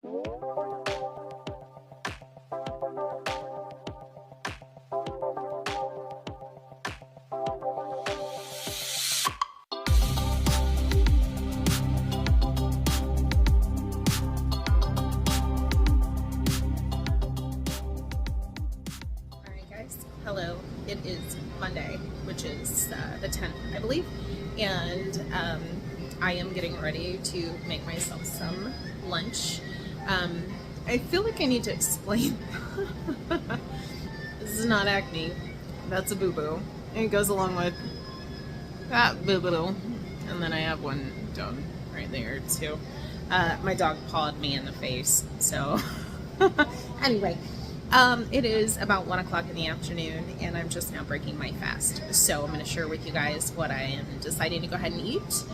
Hello, it is Monday, which is the 10th, I believe, and I am getting ready to make myself some lunch. I feel like I need to explain. This is not acne, that's a boo-boo, and it goes along with that boo-boo, and then I have one dog right there too. My dog pawed me in the face, so anyway. It is about 1 o'clock in the afternoon, and I'm just now breaking my fast. So I'm going to share with you guys what I am deciding to go ahead and eat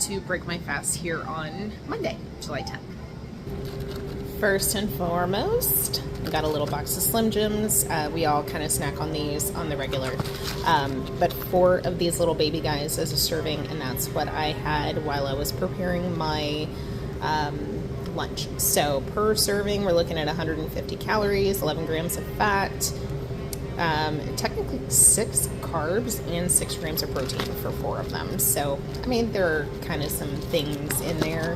to break my fast here on Monday, July 10th. First and foremost, I got a little box of Slim Jims. We all kind of snack on these on the regular. But 4 of these little baby guys as a serving, and that's what I had while I was preparing my lunch. So per serving, we're looking at 150 calories, 11 grams of fat, technically 6 carbs, and 6 grams of protein for 4 of them. So, I mean, there are kind of some things in there,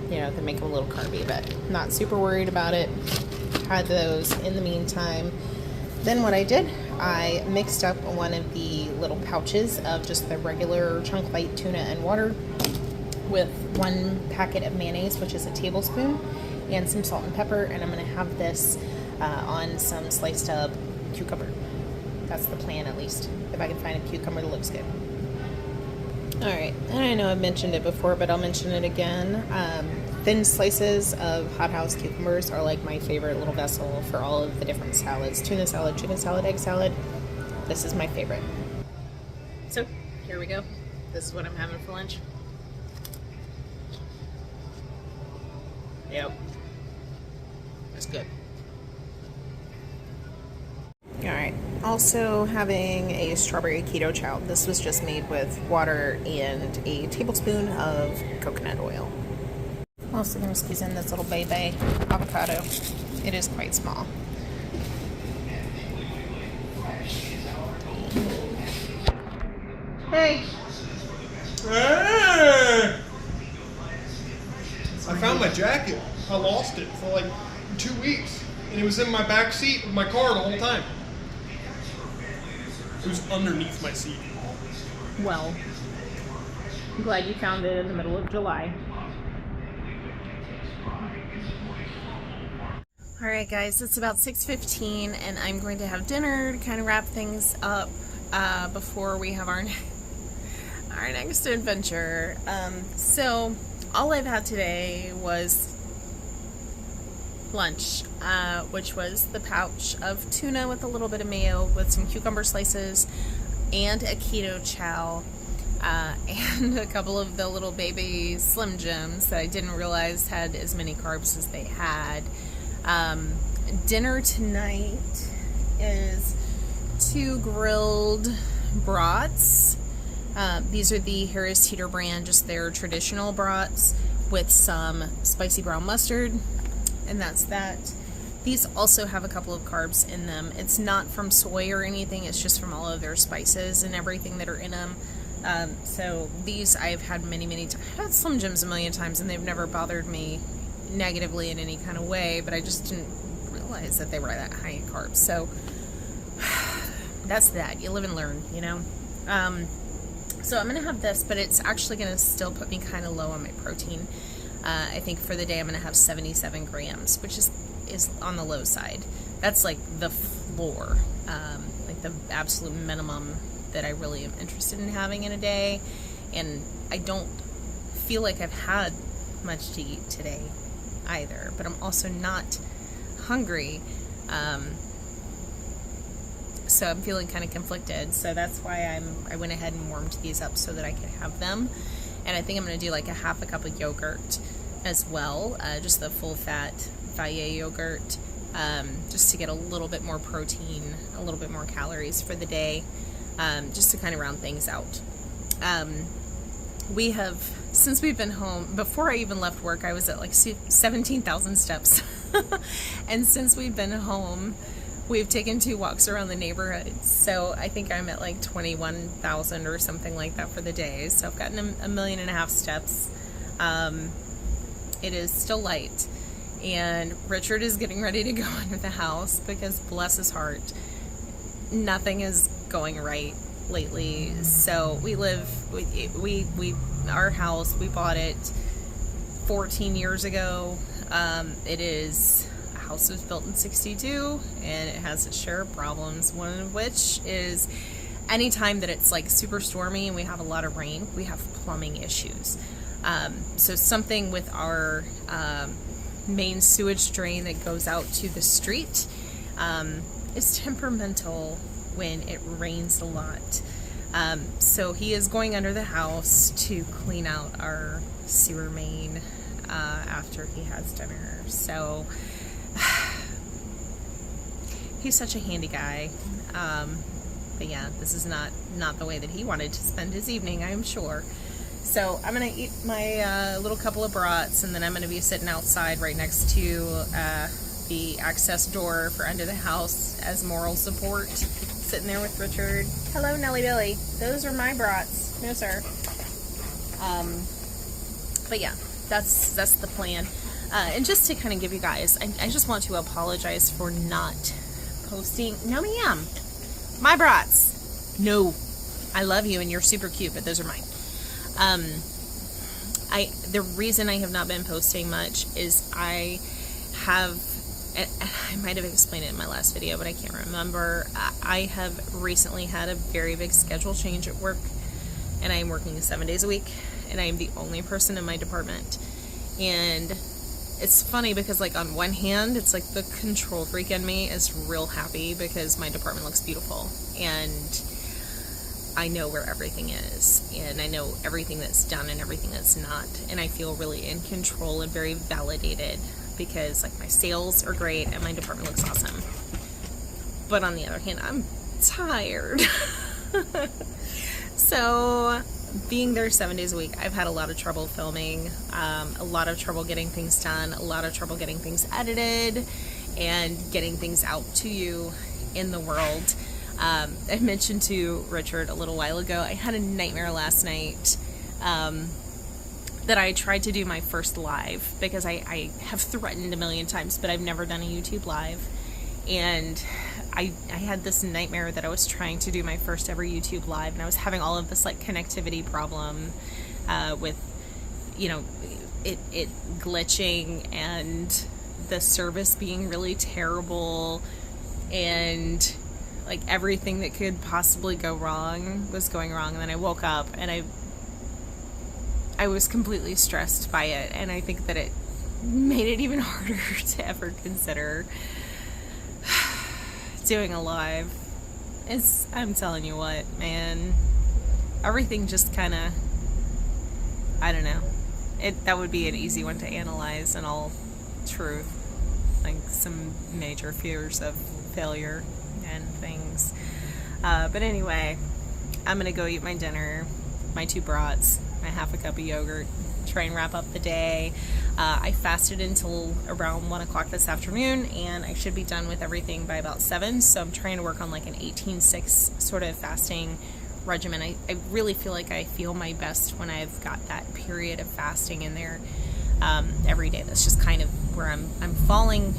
you know, that make them a little carby, but not super worried about it. Had those in the meantime. Then what I did, I mixed up one of the little pouches of just the regular chunk light tuna and water with 1 packet of mayonnaise, which is a tablespoon, and some salt and pepper, and I'm going to have this on some sliced up cucumber. That's the plan, at least, if I can find a cucumber that looks good. Alright, and I know I've mentioned it before, but I'll mention it again. Thin slices of hothouse cucumbers are like my favorite little vessel for all of the different salads. Tuna salad, chicken salad, egg salad. This is my favorite. So, here we go. This is what I'm having for lunch. Yep. That's good. Alright, also having a strawberry keto chow. This was just made with water and a tablespoon of coconut oil. Also going to squeeze in this little baby avocado. It is quite small. Hey! Hey! I found my jacket. I lost it for like 2 weeks, and it was in my back seat of my car the whole time. It was underneath my seat. Well, I'm glad you found it in the middle of July. Alright guys, it's about 6:15, and I'm going to have dinner to kind of wrap things up before we have our next adventure. So all I've had today was lunch, which was the pouch of tuna with a little bit of mayo with some cucumber slices and a keto chow, and a couple of the little baby Slim Jims that I didn't realize had as many carbs as they had. Dinner tonight is 2 grilled brats. These are the Harris Teeter brand, just their traditional brats with some spicy brown mustard, and that's that. These also have a couple of carbs in them. It's not from soy or anything, it's just from all of their spices and everything that are in them. So these I've had many times. I've had Slim Jims a million times, and they've never bothered me negatively in any kind of way, but I just didn't realize that they were that high in carbs. So that's that. You live and learn, you know? So I'm going to have this, but it's actually going to still put me kind of low on my protein. I think for the day I'm going to have 77 grams, which is on the low side. That's like the floor, like the absolute minimum that I really am interested in having in a day. And I don't feel like I've had much to eat today either, but I'm also not hungry. So I'm feeling kind of conflicted. So that's why I went ahead and warmed these up so that I could have them. And I think I'm going to do like a half a cup of yogurt as well, just the full fat Valle yogurt, just to get a little bit more protein, a little bit more calories for the day, just to kind of round things out. We have since we've been home, before I even left work, I was at like 17,000 steps. And since we've been home, we've taken 2 walks around the neighborhood. So I think I'm at like 21,000 or something like that for the day. So I've gotten 1.5 million steps. It is still light. And Richard is getting ready to go under the house because, bless his heart, nothing is going right lately. So we our house, we bought it 14 years ago. A house was built in 62, and it has its share of problems. One of which is anytime that it's like super stormy and we have a lot of rain, we have plumbing issues. So something with our main sewage drain that goes out to the street is temperamental when it rains a lot. So he is going under the house to clean out our sewer main after he has dinner. So he's such a handy guy. But yeah, this is not the way that he wanted to spend his evening, I'm sure. So I'm going to eat my little couple of brats, and then I'm going to be sitting outside right next to the access door for under the house as moral support. Sitting there with Richard. Hello, Nelly Billy. Those are my brats. No, sir. But yeah, that's the plan. And just to kind of give you guys, I just want to apologize for not posting. No, ma'am. My brats. No. I love you and you're super cute, but those are mine. The reason I have not been posting much is I might have explained it in my last video, but I can't remember. I have recently had a very big schedule change at work, and I am working 7 days a week, and I am the only person in my department. And it's funny because, like, on one hand, it's like the control freak in me is real happy because my department looks beautiful, and I know where everything is, and I know everything that's done and everything that's not, and I feel really in control and very validated because, like, my sales are great and my department looks awesome. But on the other hand, I'm tired. So being there 7 days a week, I've had a lot of trouble filming, a lot of trouble getting things done, a lot of trouble getting things edited and getting things out to you in the world. I mentioned to Richard a little while ago, I had a nightmare last night that I tried to do my first live because I have threatened a million times, but I've never done a YouTube live. And I had this nightmare that I was trying to do my first ever YouTube live, and I was having all of this like connectivity problem with, you know, it glitching and the service being really terrible, and like everything that could possibly go wrong was going wrong. And then I woke up and I was completely stressed by it, and I think that it made it even harder to ever consider doing a live. I'm telling you what, man, everything just kind of, I don't know, that would be an easy one to analyze in all truth, like some major fears of failure and things. But anyway, I'm gonna go eat my dinner, my 2 brats, my half a cup of yogurt, try and wrap up the day. I fasted until around 1 o'clock this afternoon, and I should be done with everything by about 7. So I'm trying to work on like an 18-6 sort of fasting regimen. I really feel like I feel my best when I've got that period of fasting in there every day. That's just kind of where I'm falling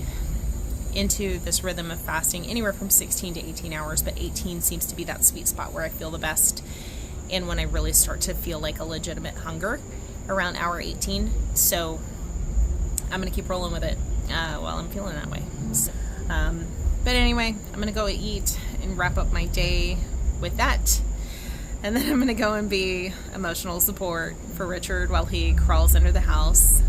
into this rhythm of fasting anywhere from 16 to 18 hours, but 18 seems to be that sweet spot where I feel the best, and when I really start to feel like a legitimate hunger around hour 18. So I'm gonna keep rolling with it while I'm feeling that way. So, but anyway, I'm gonna go eat and wrap up my day with that, and then I'm gonna go and be emotional support for Richard while he crawls under the house.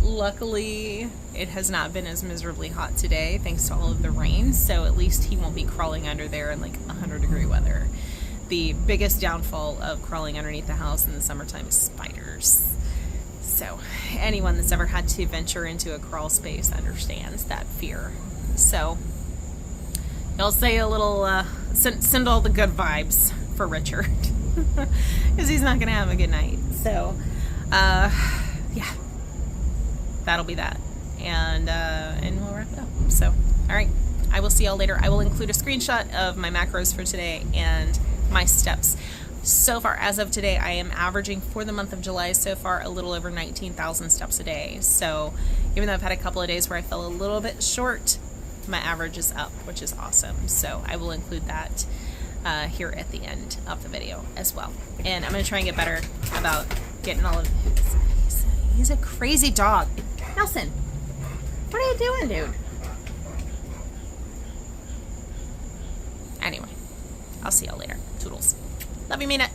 Luckily, it has not been as miserably hot today thanks to all of the rain, so at least he won't be crawling under there in like 100-degree weather. The biggest downfall of crawling underneath the house in the summertime is spiders. So anyone that's ever had to venture into a crawl space understands that fear. So y'all say a little, send all the good vibes for Richard, because he's not going to have a good night. So Yeah, that'll be that. And we'll wrap it up. So, all right. I will see y'all later. I will include a screenshot of my macros for today and my steps. So far, as of today, I am averaging for the month of July so far a little over 19,000 steps a day. So even though I've had a couple of days where I fell a little bit short, my average is up, which is awesome. So I will include that here at the end of the video as well. And I'm going to try and get better about getting all of he's a crazy dog. Nelson, what are you doing, dude? Anyway, I'll see y'all later. Toodles. Love you, mean it.